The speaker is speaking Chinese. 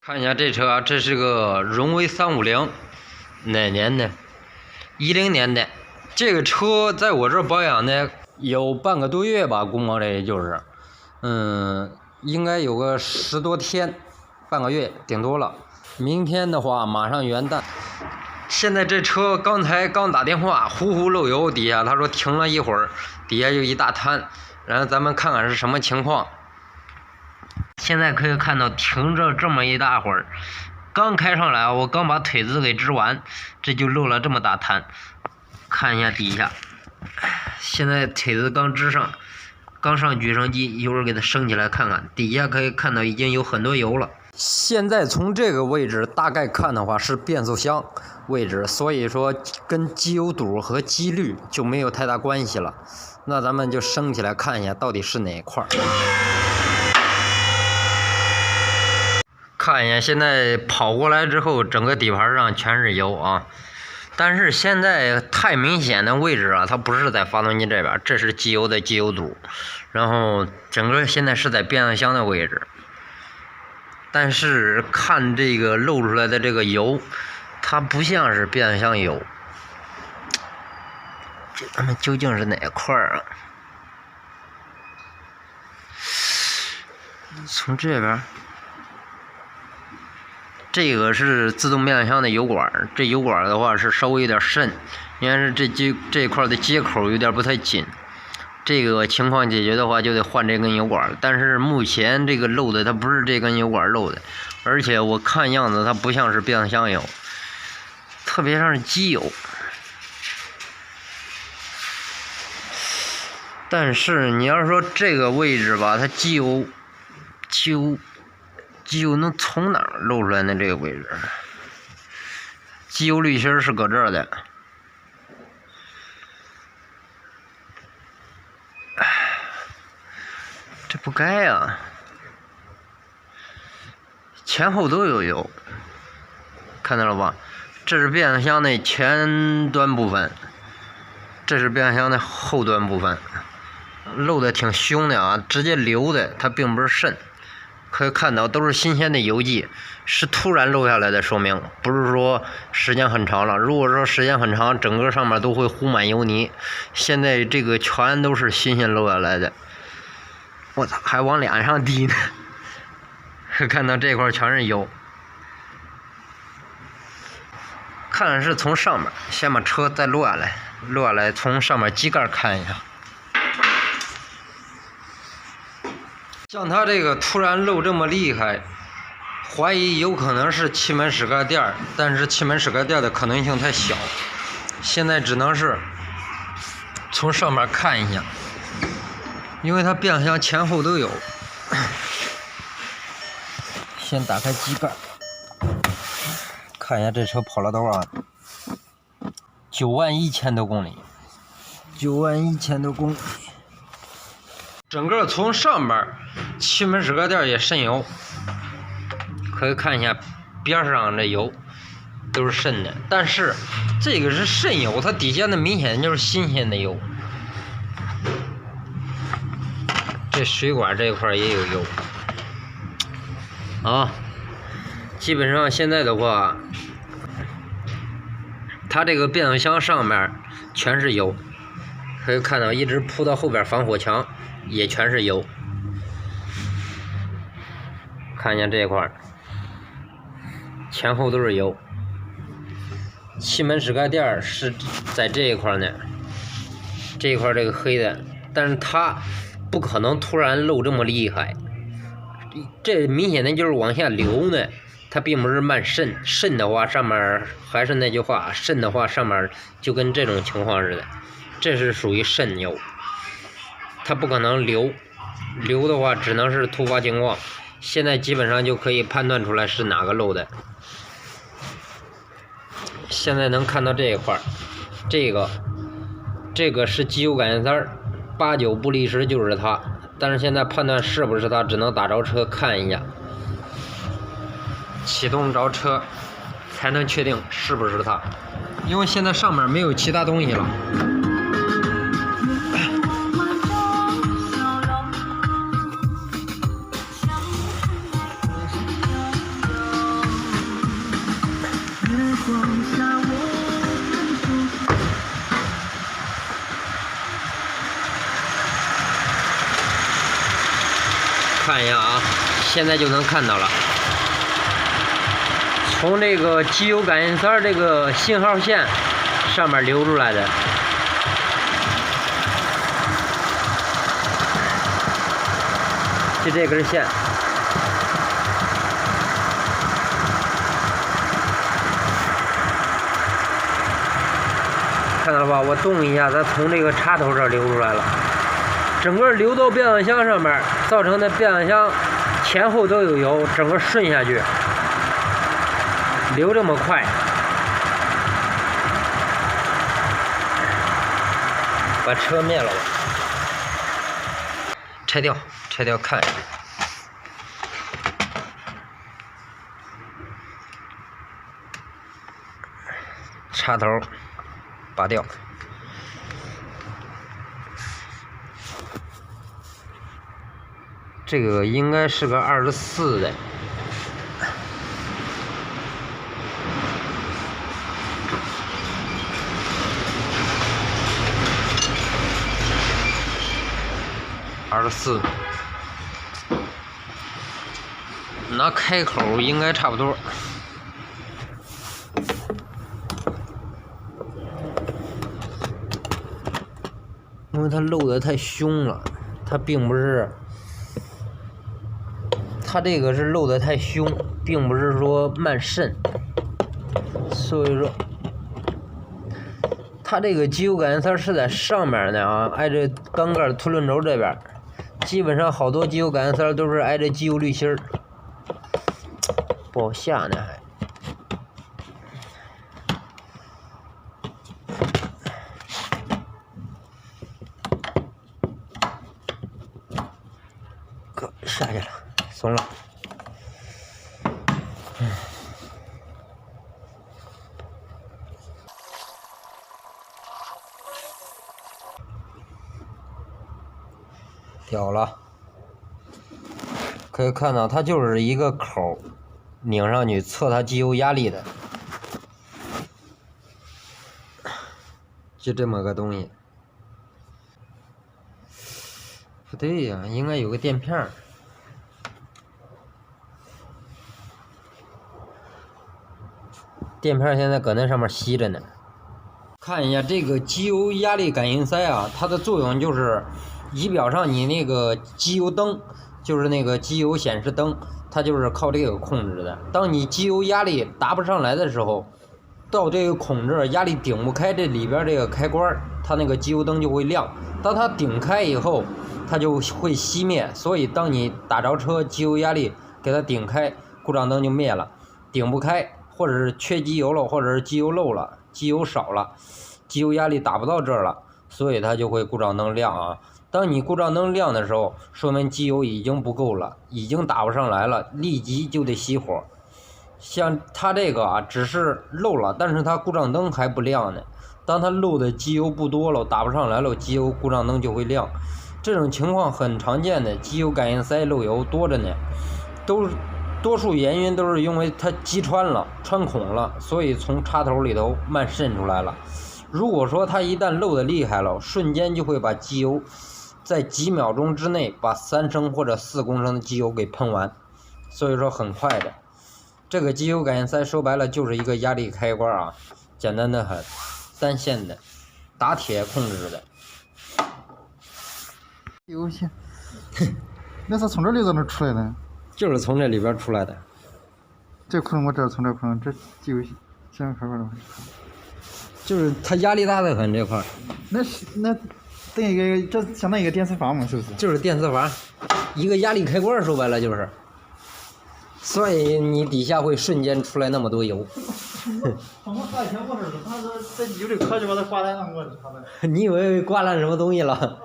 看一下这车啊，这是个荣威350，哪年的？10年的。这个车在我这保养呢有半个多月吧，估摸着也就是，应该有个10多天，半个月顶多了。明天的话马上元旦。现在这车刚打电话，呼呼漏油，底下他说停了一会儿，底下就一大滩，然后咱们看看是什么情况。现在可以看到停着这么一大会儿，刚开上来，我刚把腿子给支完，这就漏了这么大滩。看一下底下，现在腿子刚支上，刚上举升机，一会儿给它升起来看看，底下可以看到已经有很多油了。现在从这个位置大概看的话是变速箱位置，所以说跟机油堵和机滤就没有太大关系了。那咱们就升起来看一下到底是哪一块。看一下，现在跑过来之后，整个底盘上全是油啊！但是现在太明显的位置啊，它不是在发动机这边，这是机油的机油堵，然后整个现在是在变速箱的位置。但是看这个漏出来的这个油，它不像是变速箱油，这他们究竟是哪块啊？从这边。这个是自动变速箱的油管，这油管的话是稍微有点渗，应该是这块的接口有点不太紧。这个情况解决的话，就得换这根油管。但是目前这个漏的它不是这根油管漏的，而且我看样子它不像是变速箱油，特别像是机油。但是你要说这个位置吧，它机油能从哪儿漏出来呢？这个位置，机油滤芯是搁这儿的，这不该啊！前后都有油，看到了吧？这是变速箱的前端部分，这是变速箱的后端部分，漏的挺凶的啊，直接流的，它并不是渗。可以看到都是新鲜的油迹，是突然漏下来的说明，不是说时间很长了。如果说时间很长，整个上面都会糊满油泥。现在这个全都是新鲜漏下来的，我操，还往脸上滴呢。看到这块全是油，看是从上面，先把车再落下来，从上面机盖看一下。像它这个突然漏这么厉害，怀疑有可能是气门室盖垫，但是气门室盖垫的可能性太小，现在只能是从上面看一下，因为它变速箱前后都有。先打开机盖，看一下这车跑了多少？91000多公里，91000多公里。整个从上面气门室盖垫也渗油，可以看一下边上这油都是渗的，但是这个是渗油，它底下的明显就是新鲜的油。这水管这一块也有油啊，基本上现在的话，它这个变速箱上面全是油，可以看到一直铺到后边防火墙。也全是油，看一下这一块，前后都是油。气门室盖垫是在这一块呢，这一块这个黑的，但是它不可能突然漏这么厉害，这明显的就是往下流呢，它并不是慢渗。渗的话，上面还是那句话，渗的话上面就跟这种情况似的，这是属于渗油。它不可能流的话只能是突发情况，现在基本上就可以判断出来是哪个漏的。现在能看到这一块，这个是机油感应塞，8、9不离十就是它，但是现在判断是不是它，只能打着车看一下，启动着车才能确定是不是它，因为现在上面没有其他东西了。现在就能看到了，从这个机油感应塞这个信号线上面流出来的。就这根线，看到了吧？我动一下，它从这个插头这儿流出来了，整个流到变速箱上面，造成的变速箱前后都有油，整个顺下去，流这么快。把车灭了吧，拆掉看一下。插头拔掉。这个应该是个24的。24，拿开口应该差不多。因为它漏的太凶了，它并不是，它这个是漏的太凶，并不是说慢渗，所以说。它这个机油感应塞是在上面的啊，挨着缸盖凸轮轴这边，基本上好多机油感应塞都是挨着机油滤芯儿，不好下呢还。下去了，松了。掉了，可以看到它就是一个口，拧上去测它机油压力的，就这么个东西。不对呀，应该有个垫片儿。垫片现在搁那上面吸着呢。看一下这个机油压力感应塞啊，它的作用就是仪表上你那个机油灯，就是那个机油显示灯，它就是靠这个控制的。当你机油压力达不上来的时候，到这个孔这儿压力顶不开这里边这个开关，它那个机油灯就会亮。当它顶开以后，它就会熄灭。所以当你打着车，机油压力给它顶开，故障灯就灭了。顶不开，或者是缺机油了，或者是机油漏了，机油少了，机油压力达不到这儿了，所以它就会故障灯亮啊。当你故障灯亮的时候，说明机油已经不够了，已经打不上来了，立即就得熄火。像它这个啊，只是漏了，但是它故障灯还不亮呢。当它漏的机油不多了，打不上来了，机油故障灯就会亮。这种情况很常见的，机油感应塞漏油多着呢，多数原因都是因为它击穿了，穿孔了，所以从插头里头慢渗出来了。如果说它一旦漏的厉害了，瞬间就会把机油在几秒钟之内把3升或者4公升的机油给喷完，所以说很快的。这个机油感应塞说白了就是一个压力开关啊，简单的很，单线的，打铁控制的。油线，那是从这里头能出来的？就是从这里边出来的。这窟窿我知道，从这窟窿，这机油线开关的话，就是它压力大得很这块。那等于一个，这相当于一个电磁阀嘛，是不是？就是电磁阀，一个压力开关，说白了就是。所以你底下会瞬间出来那么多油。他们花钱我似的，他说这油里可就把它刮烂了，我操的。你以为刮烂什么东西了？